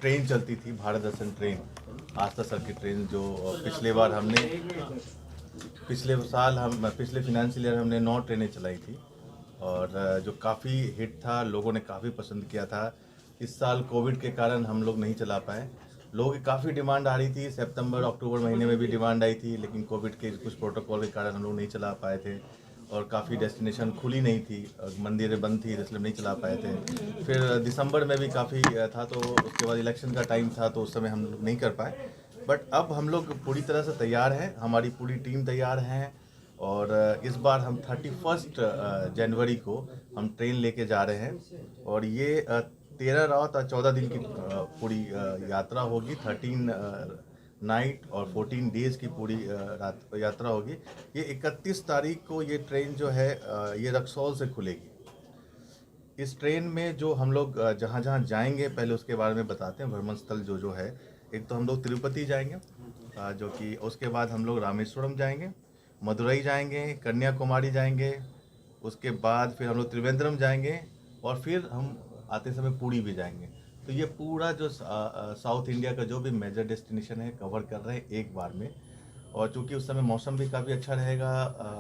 Train चलती थी, भारत दर्शन train, आस्था circuit train, जो पिछले बार हमने पिछले फिनेंशियल ईयर हमने 9 ट्रेनें चलाई थी और जो काफ़ी हिट था, लोगों ने काफ़ी पसंद किया था। इस साल कोविड के कारण हम लोग नहीं चला पाए। लोगों की काफ़ी डिमांड आ रही थी, सितंबर अक्टूबर महीने में भी डिमांड आई थी, लेकिन कोविड के कुछ प्रोटोकॉल के कारण हम लोग नहीं चला पाए थे और काफ़ी डेस्टिनेशन खुली नहीं थी, मंदिरें बंद थी, इसलिए नहीं चला पाए थे। फिर दिसंबर में भी काफ़ी था, तो उसके बाद इलेक्शन का टाइम था, तो उस समय हम लोग नहीं कर पाए। बट अब हम लोग पूरी तरह से तैयार हैं, हमारी पूरी टीम तैयार हैं और इस बार हम 31 जनवरी को हम ट्रेन लेके जा रहे हैं और ये 13 रात और 14 दिन की पूरी यात्रा होगी। 13 नाइट और 14 डेज की पूरी रात यात्रा होगी। ये 31 तारीख को ये ट्रेन जो है ये रक्सौल से खुलेगी। इस ट्रेन में जो हम लोग जहाँ जहाँ जाएंगे, पहले उसके बारे में बताते हैं। भ्रमण स्थल जो जो है, एक तो हम लोग तिरुपति जाएंगे, जो कि उसके बाद हम लोग रामेश्वरम जाएंगे, मदुरई जाएंगे, कन्याकुमारी जाएंगे, उसके बाद फिर हम लोग त्रिवेंद्रम जाएंगे और फिर हम आते समय पुरी भी जाएंगे। तो ये पूरा जो साउथ इंडिया का जो भी मेजर डेस्टिनेशन है कवर कर रहे हैं एक बार में। और चूंकि उस समय मौसम भी काफ़ी अच्छा रहेगा,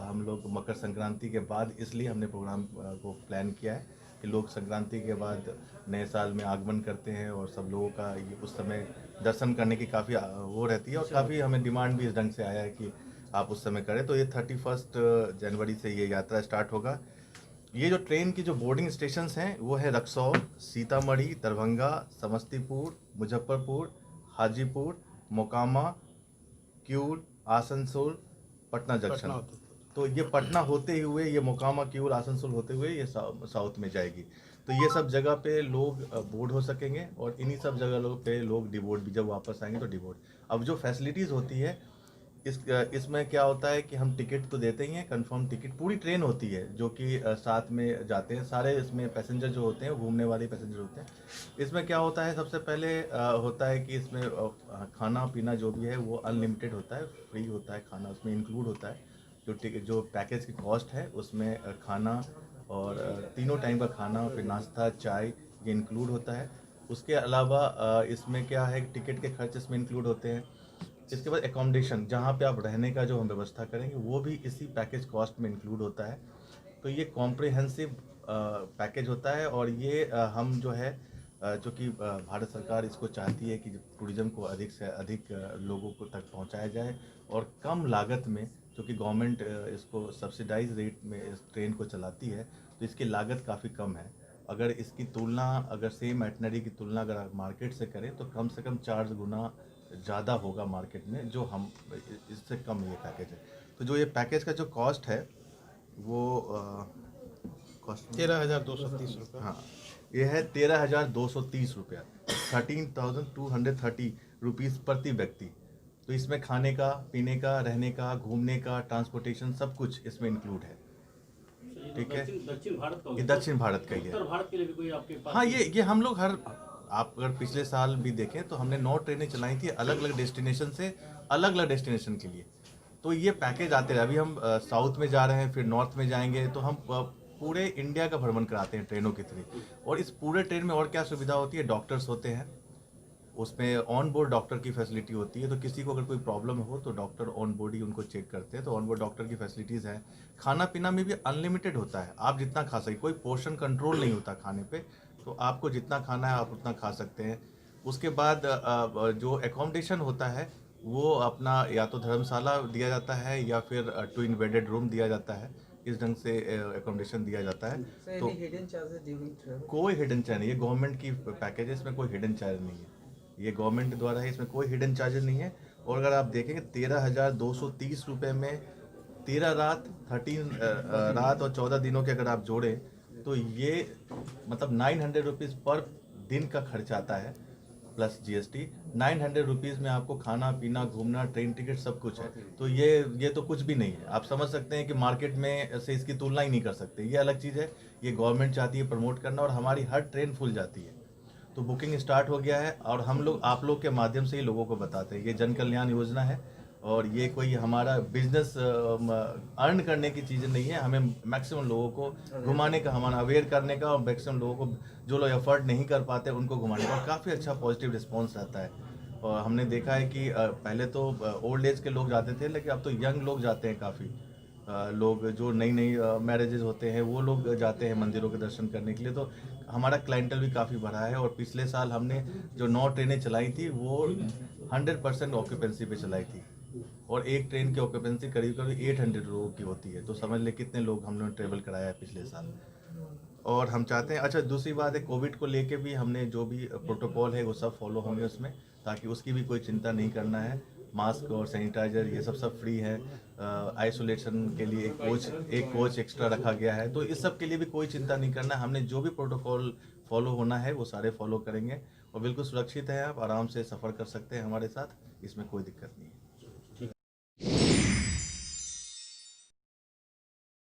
हम लोग मकर संक्रांति के बाद, इसलिए हमने प्रोग्राम को प्लान किया है कि लोग संक्रांति के बाद नए साल में आगमन करते हैं और सब लोगों का ये उस समय दर्शन करने की काफ़ी वो रहती है और काफ़ी हमें डिमांड भी इस ढंग से आया है कि आप उस समय करें। तो ये 31 जनवरी से ये यात्रा स्टार्ट होगा। ये जो ट्रेन की जो बोर्डिंग स्टेशंस हैं वो है रक्सौल, सीतामढ़ी, दरभंगा, समस्तीपुर, मुजफ्फरपुर, हाजीपुर, मोकामा, क्यूल, आसनसोल, पटना जंक्शन। तो ये पटना होते हुए, ये मोकामा, क्यूल, आसनसोल होते हुए ये साउथ में जाएगी। तो ये सब जगह पे लोग बोर्ड हो सकेंगे और इन्हीं सब जगह पे लोग डिबोर्ड भी जब वापस आएंगे तो डिबोर्ड। अब जो फैसिलिटीज़ होती है इसमें क्या होता है कि हम टिकट तो देते ही हैं, कंफर्म टिकट पूरी ट्रेन होती है जो कि साथ में जाते हैं सारे। इसमें पैसेंजर जो होते हैं, घूमने वाले पैसेंजर होते हैं। इसमें क्या होता है, सबसे पहले होता है कि इसमें खाना पीना जो भी है वो अनलिमिटेड होता है, फ्री होता है, खाना उसमें इंक्लूड होता है। जो पैकेज की कॉस्ट है उसमें खाना और तीनों टाइम का खाना, फिर नाश्ता, चाय, ये इंक्लूड होता है। उसके अलावा इसमें क्या है, टिकट के खर्च इसमें इंक्लूड होते हैं। इसके बाद एकोमोडेशन, जहाँ पे आप रहने का जो हम व्यवस्था करेंगे वो भी इसी पैकेज कॉस्ट में इंक्लूड होता है। तो ये कॉम्प्रिहेंसिव पैकेज होता है और ये हम जो है जो कि भारत सरकार इसको चाहती है कि टूरिज़्म को अधिक से अधिक लोगों को तक पहुंचाया जाए और कम लागत में, क्योंकि गवर्नमेंट इसको सब्सिडाइज रेट में इस ट्रेन को चलाती है, तो इसकी लागत काफ़ी कम है। अगर इसकी तुलना, अगर सेम एटनरी की तुलना अगर आप मार्केट से करें तो कम से कम 4 गुना ज़्यादा होगा मार्केट में, जो हम इससे कम ये पैकेज है। तो जो ये पैकेज का जो कॉस्ट है वो कॉस्ट 13,230 रुपये। हाँ, ये है 13,230 रुपया, 13,230 रुपीज़ प्रति व्यक्ति। तो इसमें खाने का, पीने का, रहने का, घूमने का, ट्रांसपोर्टेशन, सब कुछ इसमें इंक्लूड है। ठीक है, दक्षिण भारत का, ये दक्षिण भारत का ही है। उत्तर भारत के लिए भी कोई आपके पास? हाँ, ये हम लोग आप अगर पिछले साल भी देखें तो हमने 9 ट्रेनें चलाई थी अलग अलग डेस्टिनेशन से, अलग अलग डेस्टिनेशन के लिए। तो ये पैकेज आते रहे। अभी हम साउथ में जा रहे हैं, फिर नॉर्थ में जाएंगे, तो हम पूरे इंडिया का भ्रमण कराते हैं ट्रेनों के थ्रू। और इस पूरे ट्रेन में और क्या सुविधा होती है, डॉक्टर्स होते हैं उसमें, ऑन बोर्ड डॉक्टर की फैसिलिटी होती है। तो किसी को अगर कोई प्रॉब्लम हो तो डॉक्टर ऑन बोर्ड ही उनको चेक करते हैं, तो ऑन बोर्ड डॉक्टर की फैसिलिटीज़ है। खाना पीना में भी अनलिमिटेड होता है, आप जितना खा सकते, कोई पोर्शन कंट्रोल नहीं होता खाने पे, तो आपको जितना खाना है आप उतना खा सकते हैं। उसके बाद जो एकोमोडेशन होता है वो अपना या तो धर्मशाला दिया जाता है या फिर ट्विन बेडेड रूम दिया जाता है, इस ढंग से एकोमोडेशन दिया जाता है। तो कोई हिडन चार्ज नहीं है, गवर्नमेंट की पैकेज है, इसमें कोई हिडन चार्ज नहीं है, ये गवर्नमेंट द्वारा है, इसमें कोई हिडन चार्जेस नहीं है। और अगर आप देखेंगे 13,230 रुपये में 13 रात, 13 रात और 14 दिनों के अगर आप जोड़ें तो ये मतलब 900 रुपीज़ पर दिन का खर्च आता है, प्लस जीएसटी। 900 रुपीज़ में आपको खाना पीना, घूमना, ट्रेन टिकट सब कुछ है। तो ये तो कुछ भी नहीं है। आप समझ सकते हैं कि मार्केट में से इसकी तुलना ही नहीं कर सकते, ये अलग चीज़ है। ये गवर्नमेंट चाहती है प्रमोट करना और हमारी हर ट्रेन फुल जाती है। तो बुकिंग स्टार्ट हो गया है और हम लोग आप लोग के माध्यम से ही लोगों को बताते हैं। ये जन कल्याण योजना है और ये कोई हमारा बिजनेस अर्न करने की चीज़ नहीं है। हमें मैक्सिमम लोगों को घुमाने का, हमारा अवेयर करने का, और मैक्सिमम लोगों को जो लोग एफर्ट नहीं कर पाते उनको घुमाने का काफ़ी अच्छा पॉजिटिव रिस्पॉन्स रहता है। और हमने देखा है कि पहले तो ओल्ड एज के लोग जाते थे, लेकिन अब तो यंग लोग जाते हैं काफ़ी। लोग जो नई नई मैरिजेज होते हैं वो लोग जाते हैं मंदिरों के दर्शन करने के लिए। तो हमारा क्लाइंटल भी काफ़ी बढ़ा है। और पिछले साल हमने जो 9 ट्रेनें चलाई थी वो 100% ऑक्यूपेंसी पे चलाई थी, और एक ट्रेन की ऑक्यूपेंसी करीब करीब 800 लोगों की होती है। तो समझ ले कितने लोग हम लोगों ने ट्रेवल कराया है पिछले साल। और हम चाहते हैं, अच्छा दूसरी बात है, कोविड को लेके भी हमने जो भी प्रोटोकॉल है वो सब फॉलो होंगे उसमें, ताकि उसकी भी कोई चिंता नहीं करना है। मास्क और सैनिटाइजर ये सब फ्री है। आइसोलेशन के लिए एक कोच एक्स्ट्रा रखा गया है। तो इस सब के लिए भी कोई चिंता नहीं करना है। हमने जो भी प्रोटोकॉल फॉलो होना है वो सारे फॉलो करेंगे, और बिल्कुल सुरक्षित है। आप आराम से सफ़र कर सकते हैं हमारे साथ, इसमें कोई दिक्कत नहीं है।